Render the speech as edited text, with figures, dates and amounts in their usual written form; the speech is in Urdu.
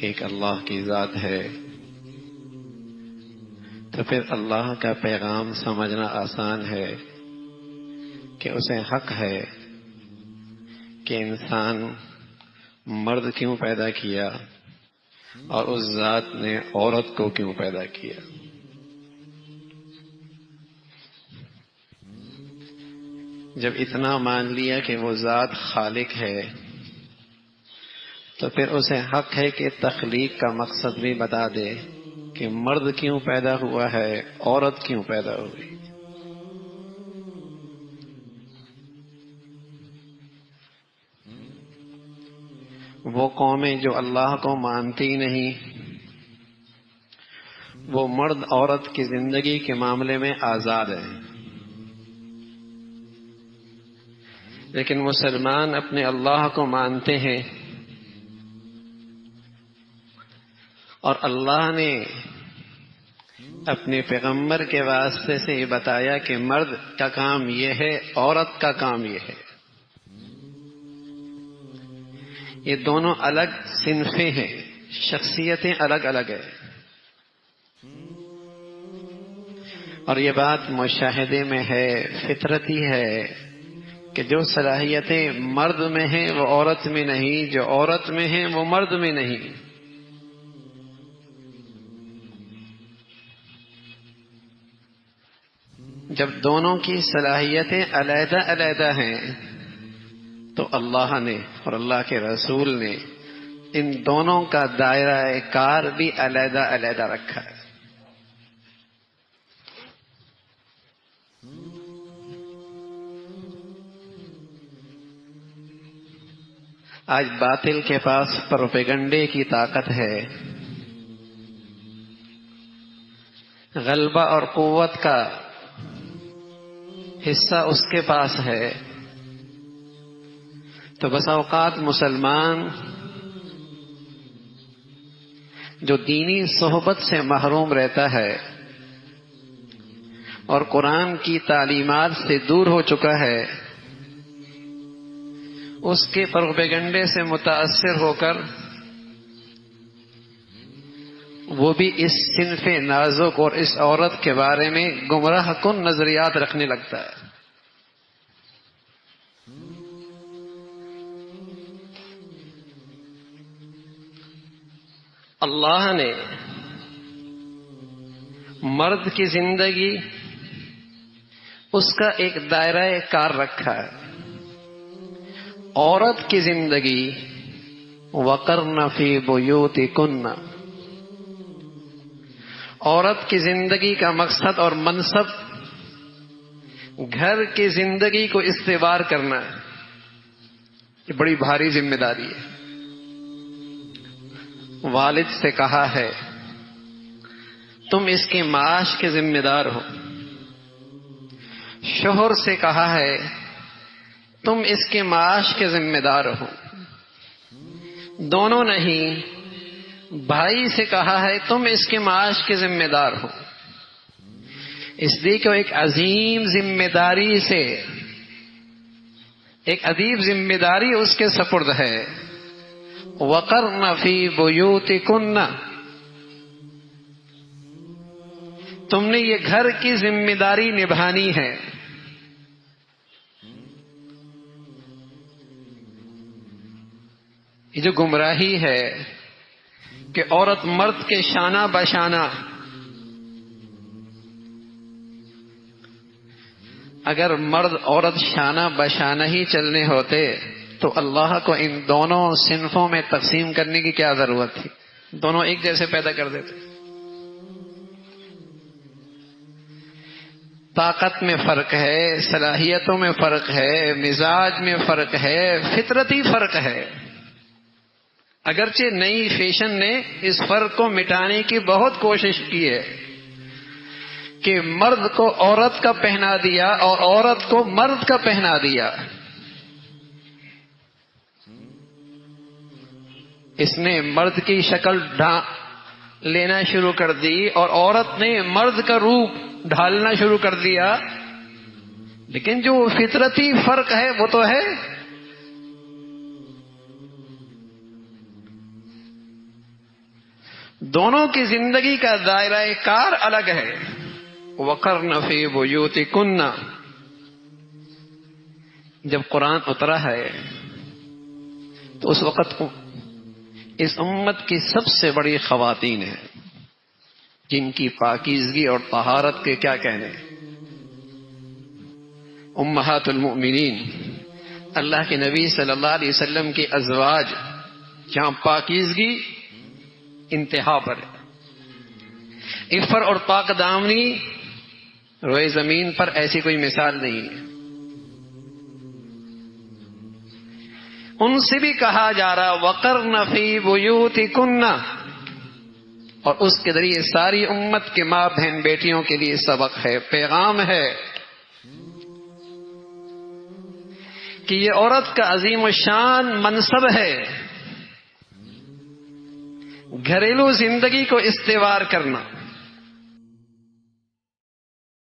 ایک اللہ کی ذات ہے، تو پھر اللہ کا پیغام سمجھنا آسان ہے کہ اسے حق ہے کہ انسان مرد کیوں پیدا کیا اور اس ذات نے عورت کو کیوں پیدا کیا۔ جب اتنا مان لیا کہ وہ ذات خالق ہے تو پھر اسے حق ہے کہ تخلیق کا مقصد بھی بتا دے کہ مرد کیوں پیدا ہوا ہے، عورت کیوں پیدا ہوئی۔ وہ قومیں جو اللہ کو مانتی نہیں، وہ مرد عورت کی زندگی کے معاملے میں آزاد ہیں، لیکن مسلمان اپنے اللہ کو مانتے ہیں، اور اللہ نے اپنے پیغمبر کے واسطے سے یہ بتایا کہ مرد کا کام یہ ہے، عورت کا کام یہ ہے۔ یہ دونوں الگ صنفیں ہیں، شخصیتیں الگ الگ ہیں، اور یہ بات مشاہدے میں ہے، فطرتی ہے کہ جو صلاحیتیں مرد میں ہیں وہ عورت میں نہیں، جو عورت میں ہیں وہ مرد میں نہیں۔ جب دونوں کی صلاحیتیں علیحدہ علیحدہ ہیں تو اللہ نے اور اللہ کے رسول نے ان دونوں کا دائرہ کار بھی علیحدہ علیحدہ رکھا ہے۔ آج باطل کے پاس پروپیگنڈے کی طاقت ہے، غلبہ اور قوت کا حصہ اس کے پاس ہے، تو بس اوقات مسلمان جو دینی صحبت سے محروم رہتا ہے اور قرآن کی تعلیمات سے دور ہو چکا ہے، اس کے پروپیگنڈے سے متاثر ہو کر وہ بھی اس صنف نازک اور اس عورت کے بارے میں گمراہ کن نظریات رکھنے لگتا ہے۔ اللہ نے مرد کی زندگی اس کا ایک دائرہ کار رکھا ہے، عورت کی زندگی وَقَرْنَ فِي بُيُوتِكُنَّ، عورت کی زندگی کا مقصد اور منصب گھر کی زندگی کو استوار کرنا ہے۔ یہ بڑی بھاری ذمہ داری ہے۔ والد سے کہا ہے تم اس کے معاش کے ذمہ دار ہو، شوہر سے کہا ہے تم اس کے معاش کے ذمہ دار ہو، دونوں نہیں، بھائی سے کہا ہے تم اس کے معاش کے ذمہ دار ہو، اس لیے کہ ایک عظیم ذمہ داری سے، ایک عظیم ذمہ داری اس کے سپرد ہے۔ وَقَرْنَ فِي بُيُوتِكُنَّ، تم نے یہ گھر کی ذمہ داری نبھانی ہے۔ یہ جو گمراہی ہے کہ عورت مرد کے شانہ بشانہ، اگر مرد عورت شانہ بشانہ ہی چلنے ہوتے تو اللہ کو ان دونوں صنفوں میں تقسیم کرنے کی کیا ضرورت تھی؟ دونوں ایک جیسے پیدا کر دیتے۔ طاقت میں فرق ہے، صلاحیتوں میں فرق ہے، مزاج میں فرق ہے، فطرتی فرق ہے۔ اگرچہ نئی فیشن نے اس فرق کو مٹانے کی بہت کوشش کی ہے کہ مرد کو عورت کا پہنا دیا اور عورت کو مرد کا پہنا دیا۔ اس نے مرد کی شکل لینا شروع کر دی اور عورت نے مرد کا روپ ڈھالنا شروع کر دیا، لیکن جو فطرتی فرق ہے وہ تو ہے۔ دونوں کی زندگی کا دائرہ کار الگ ہے. وقرن فی بیوتکن، جب قرآن اترا ہے تو اس وقت اس امت کی سب سے بڑی خواتین ہیں جن کی پاکیزگی اور طہارت کے کیا کہنے. امہات المؤمنین، اللہ کے نبی صلی اللہ علیہ وسلم کی ازواج، جہاں پاکیزگی انتہا پر ہے. عفر اور پاک دامنی روئے زمین پر ایسی کوئی مثال نہیں ہے. ان سے بھی کہا جا رہا وقرن فی بیوتکن، اور اس کے ذریعے ساری امت کے ماں بہن بیٹیوں کے لیے سبق ہے، پیغام ہے کہ یہ عورت کا عظیم الشان منصب ہے، گھریلو زندگی کو استوار کرنا.